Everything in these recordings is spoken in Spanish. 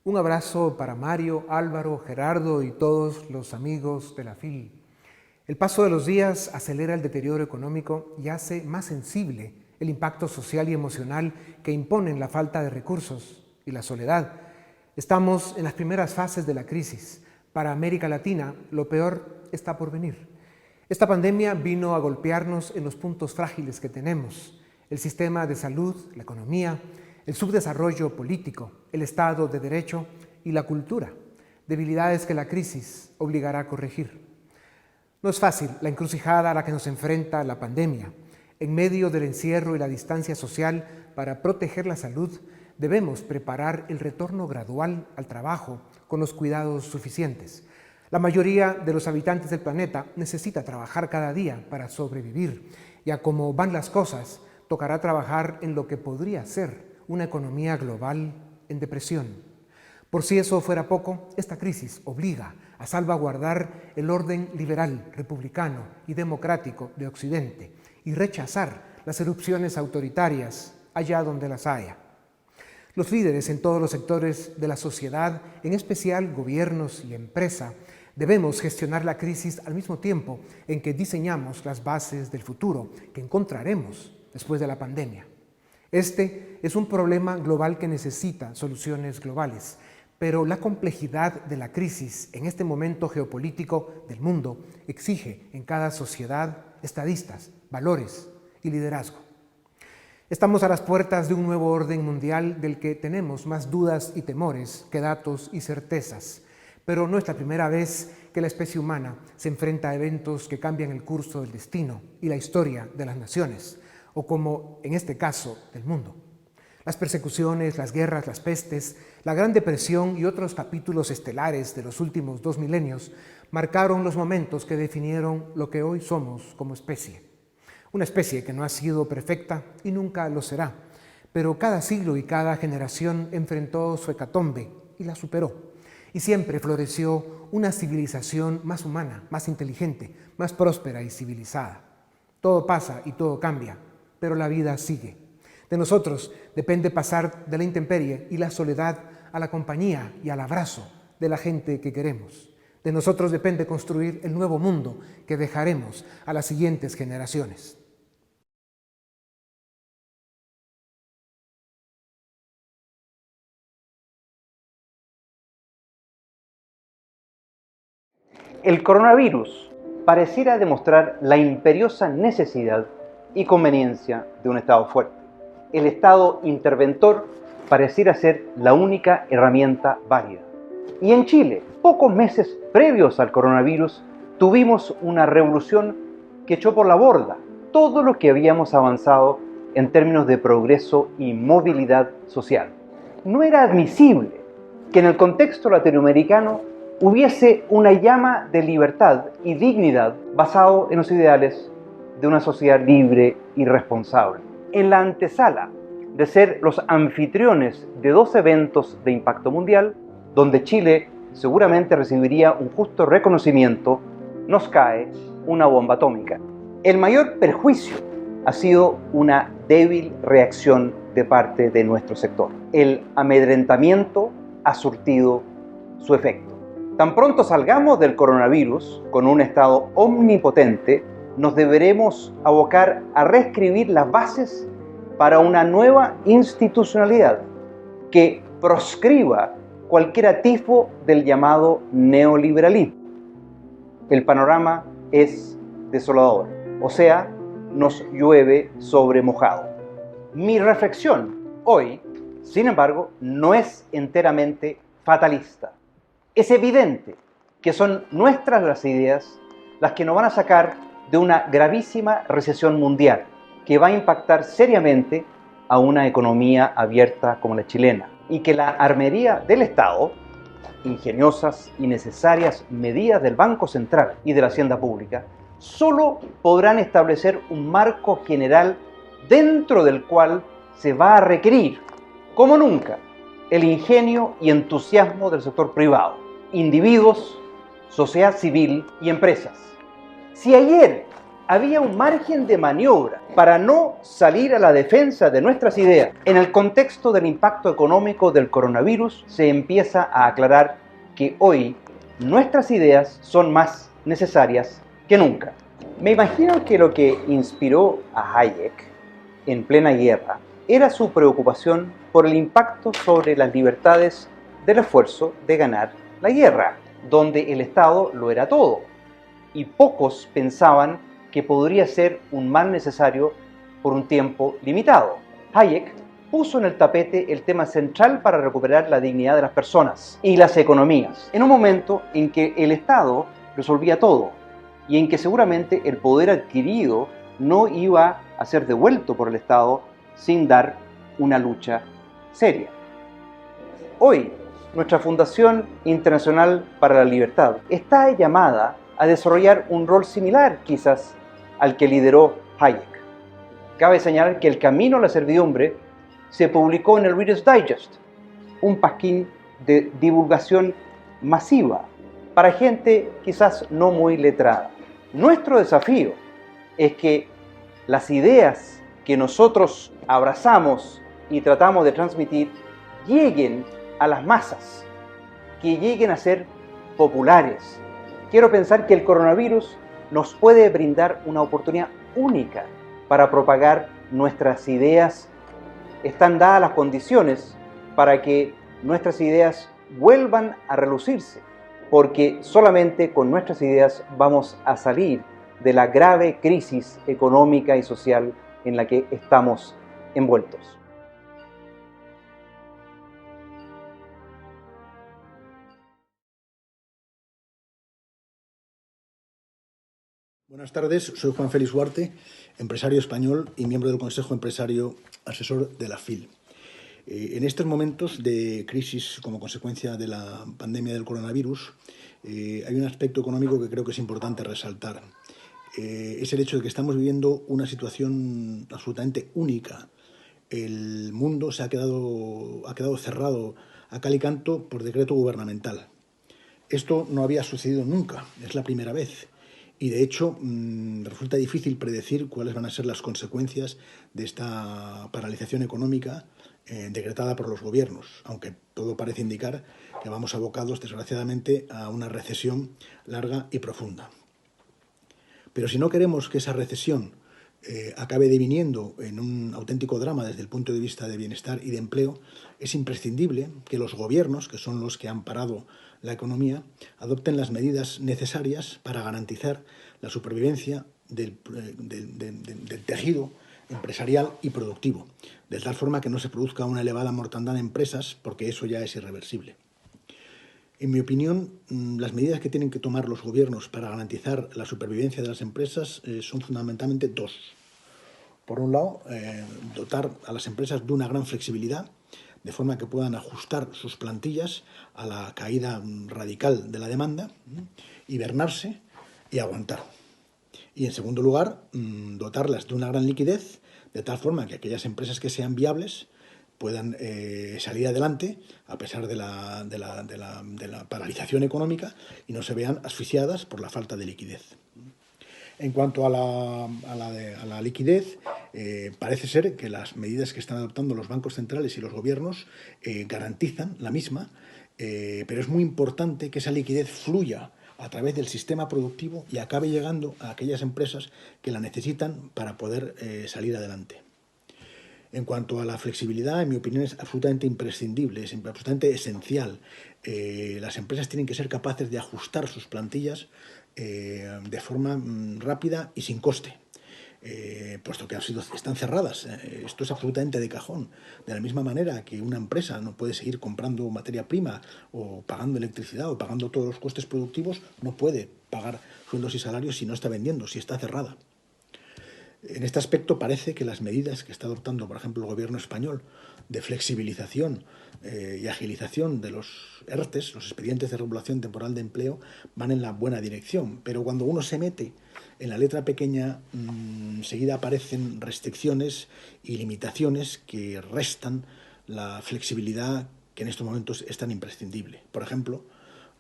Un abrazo para Mario, Álvaro, Gerardo y todos los amigos de la FIL. El paso de los días acelera el deterioro económico y hace más sensible el impacto social y emocional que imponen la falta de recursos y la soledad. Estamos en las primeras fases de la crisis. Para América Latina, lo peor está por venir. Esta pandemia vino a golpearnos en los puntos frágiles que tenemos: el sistema de salud, la economía, el subdesarrollo político, el Estado de Derecho y la cultura, debilidades que la crisis obligará a corregir. No es fácil la encrucijada a la que nos enfrenta la pandemia. En medio del encierro y la distancia social, para proteger la salud, debemos preparar el retorno gradual al trabajo con los cuidados suficientes. La mayoría de los habitantes del planeta necesita trabajar cada día para sobrevivir, y a cómo van las cosas, tocará trabajar en lo que podría ser una economía global en depresión. Por si eso fuera poco, esta crisis obliga a salvaguardar el orden liberal, republicano y democrático de Occidente y rechazar las erupciones autoritarias allá donde las haya. Los líderes en todos los sectores de la sociedad, en especial gobiernos y empresa, debemos gestionar la crisis al mismo tiempo en que diseñamos las bases del futuro que encontraremos después de la pandemia. Este es un problema global que necesita soluciones globales, pero la complejidad de la crisis en este momento geopolítico del mundo exige en cada sociedad estadistas, valores y liderazgo. Estamos a las puertas de un nuevo orden mundial del que tenemos más dudas y temores que datos y certezas, pero no es la primera vez que la especie humana se enfrenta a eventos que cambian el curso del destino y la historia de las naciones, o como en este caso del mundo. Las persecuciones, las guerras, las pestes, la Gran Depresión y otros capítulos estelares de los últimos 2 milenios marcaron los momentos que definieron lo que hoy somos como especie. Una especie que no ha sido perfecta y nunca lo será, pero cada siglo y cada generación enfrentó su hecatombe y la superó. Y siempre floreció una civilización más humana, más inteligente, más próspera y civilizada. Todo pasa y todo cambia, pero la vida sigue. De nosotros depende pasar de la intemperie y la soledad a la compañía y al abrazo de la gente que queremos. De nosotros depende construir el nuevo mundo que dejaremos a las siguientes generaciones. El coronavirus pareciera demostrar la imperiosa necesidad y conveniencia de un Estado fuerte. El Estado interventor pareciera ser la única herramienta válida. Y en Chile, pocos meses previos al coronavirus, tuvimos una revolución que echó por la borda todo lo que habíamos avanzado en términos de progreso y movilidad social. No era admisible que en el contexto latinoamericano hubiese una llama de libertad y dignidad basado en los ideales de una sociedad libre y responsable. En la antesala de ser los anfitriones de 2 eventos de impacto mundial, donde Chile seguramente recibiría un justo reconocimiento, nos cae una bomba atómica. El mayor perjuicio ha sido una débil reacción de parte de nuestro sector. El amedrentamiento ha surtido su efecto. Tan pronto salgamos del coronavirus con un Estado omnipotente, nos deberemos abocar a reescribir las bases para una nueva institucionalidad que proscriba cualquier atisbo del llamado neoliberalismo. El panorama es desolador, o sea, nos llueve sobre mojado. Mi reflexión hoy, sin embargo, no es enteramente fatalista. Es evidente que son nuestras las ideas las que nos van a sacar de una gravísima recesión mundial que va a impactar seriamente a una economía abierta como la chilena, y que la armería del Estado, ingeniosas y necesarias medidas del Banco Central y de la Hacienda Pública, solo podrán establecer un marco general dentro del cual se va a requerir, como nunca, el ingenio y entusiasmo del sector privado, individuos, sociedad civil y empresas. Si ayer había un margen de maniobra para no salir a la defensa de nuestras ideas. En el contexto del impacto económico del coronavirus, se empieza a aclarar que hoy nuestras ideas son más necesarias que nunca. Me imagino que lo que inspiró a Hayek en plena guerra era su preocupación por el impacto sobre las libertades del esfuerzo de ganar la guerra, donde el Estado lo era todo, y pocos pensaban que podría ser un mal necesario por un tiempo limitado. Hayek puso en el tapete el tema central para recuperar la dignidad de las personas y las economías, en un momento en que el Estado resolvía todo y en que seguramente el poder adquirido no iba a ser devuelto por el Estado sin dar una lucha seria. Hoy, nuestra Fundación Internacional para la Libertad está llamada a desarrollar un rol similar, quizás, al que lideró Hayek. Cabe señalar que El Camino a la Servidumbre se publicó en el Reader's Digest, un pasquín de divulgación masiva para gente quizás no muy letrada. Nuestro desafío es que las ideas que nosotros abrazamos y tratamos de transmitir lleguen a las masas, que lleguen a ser populares. Quiero pensar que el coronavirus nos puede brindar una oportunidad única para propagar nuestras ideas. Están dadas las condiciones para que nuestras ideas vuelvan a relucirse, porque solamente con nuestras ideas vamos a salir de la grave crisis económica y social en la que estamos envueltos. Buenas tardes, soy Juan Félix Huarte, empresario español y miembro del Consejo Empresario Asesor de la FIL. En estos momentos de crisis como consecuencia de la pandemia del coronavirus, hay un aspecto económico que creo que es importante resaltar. Es el hecho de que estamos viviendo una situación absolutamente única. El mundo ha quedado cerrado a cal y canto por decreto gubernamental. Esto no había sucedido nunca, es la primera vez. Y de hecho resulta difícil predecir cuáles van a ser las consecuencias de esta paralización económica decretada por los gobiernos, aunque todo parece indicar que vamos abocados, desgraciadamente, a una recesión larga y profunda. Pero si no queremos que esa recesión acabe deviniendo en un auténtico drama desde el punto de vista de bienestar y de empleo, es imprescindible que los gobiernos, que son los que han parado la economía, adopten las medidas necesarias para garantizar la supervivencia del tejido empresarial y productivo, de tal forma que no se produzca una elevada mortandad de empresas, porque eso ya es irreversible. En mi opinión, las medidas que tienen que tomar los gobiernos para garantizar la supervivencia de las empresas son fundamentalmente dos. Por un lado, dotar a las empresas de una gran flexibilidad, de forma que puedan ajustar sus plantillas a la caída radical de la demanda, hibernarse y aguantar. Y en segundo lugar, dotarlas de una gran liquidez, de tal forma que aquellas empresas que sean viables puedan salir adelante a pesar de la paralización económica y no se vean asfixiadas por la falta de liquidez. En cuanto a la liquidez, parece ser que las medidas que están adoptando los bancos centrales y los gobiernos garantizan la misma, pero es muy importante que esa liquidez fluya a través del sistema productivo y acabe llegando a aquellas empresas que la necesitan para poder salir adelante. En cuanto a la flexibilidad, en mi opinión es absolutamente imprescindible, es absolutamente esencial. Las empresas tienen que ser capaces de ajustar sus plantillas de forma rápida y sin coste, puesto que están cerradas. Esto es absolutamente de cajón. De la misma manera que una empresa no puede seguir comprando materia prima o pagando electricidad o pagando todos los costes productivos, no puede pagar sueldos y salarios si no está vendiendo, si está cerrada. En este aspecto parece que las medidas que está adoptando, por ejemplo, el gobierno español de flexibilización y agilización de los ERTES, los expedientes de regulación temporal de empleo, van en la buena dirección. Pero cuando uno se mete en la letra pequeña, enseguida aparecen restricciones y limitaciones que restan la flexibilidad que en estos momentos es tan imprescindible. Por ejemplo,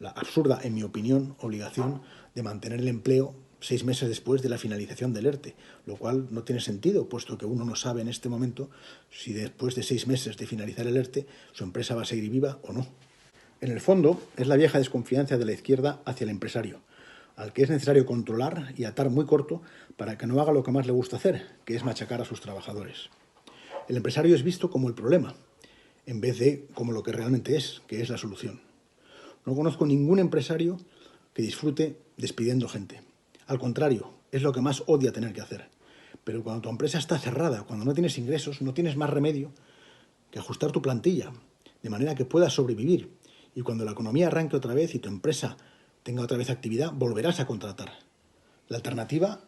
la absurda, en mi opinión, obligación de mantener el empleo 6 meses después de la finalización del ERTE, lo cual no tiene sentido, puesto que uno no sabe en este momento si después de 6 meses de finalizar el ERTE su empresa va a seguir viva o no. En el fondo, es la vieja desconfianza de la izquierda hacia el empresario, al que es necesario controlar y atar muy corto para que no haga lo que más le gusta hacer, que es machacar a sus trabajadores. El empresario es visto como el problema, en vez de como lo que realmente es, que es la solución. No conozco ningún empresario que disfrute despidiendo gente. Al contrario, es lo que más odia tener que hacer. Pero cuando tu empresa está cerrada, cuando no tienes ingresos, no tienes más remedio que ajustar tu plantilla, de manera que puedas sobrevivir. Y cuando la economía arranque otra vez y tu empresa tenga otra vez actividad, volverás a contratar. La alternativa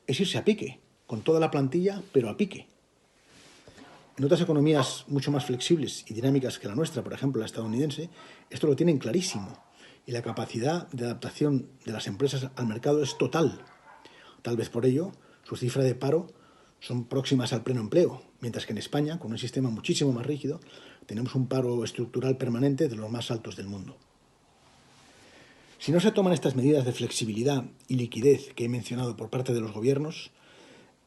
es irse a pique, con toda la plantilla, pero a pique. En otras economías mucho más flexibles y dinámicas que la nuestra, por ejemplo la estadounidense, esto lo tienen clarísimo. Y la capacidad de adaptación de las empresas al mercado es total. Tal vez por ello, su cifra de paro son próximas al pleno empleo, mientras que en España, con un sistema muchísimo más rígido, tenemos un paro estructural permanente de los más altos del mundo. Si no se toman estas medidas de flexibilidad y liquidez que he mencionado por parte de los gobiernos,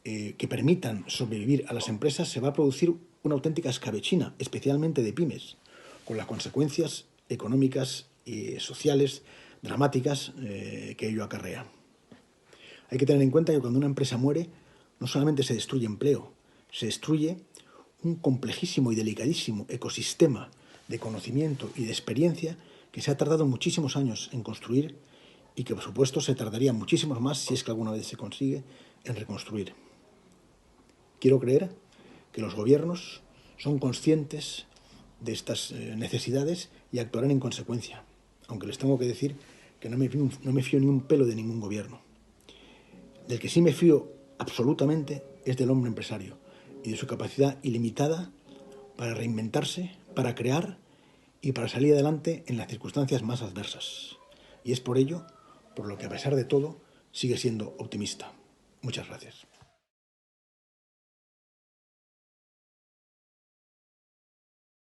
que permitan sobrevivir a las empresas, se va a producir una auténtica escabechina, especialmente de pymes, con las consecuencias económicas y sociales dramáticas que ello acarrea. Hay que tener en cuenta que cuando una empresa muere, no solamente se destruye empleo, se destruye un complejísimo y delicadísimo ecosistema de conocimiento y de experiencia que se ha tardado muchísimos años en construir y que, por supuesto, se tardaría muchísimos más, si es que alguna vez se consigue, en reconstruir. Quiero creer que los gobiernos son conscientes de estas necesidades y actuarán en consecuencia, aunque les tengo que decir que no me fío ni un pelo de ningún gobierno. Del que sí me fío absolutamente es del hombre empresario y de su capacidad ilimitada para reinventarse, para crear y para salir adelante en las circunstancias más adversas. Y es por ello, por lo que a pesar de todo, sigue siendo optimista. Muchas gracias.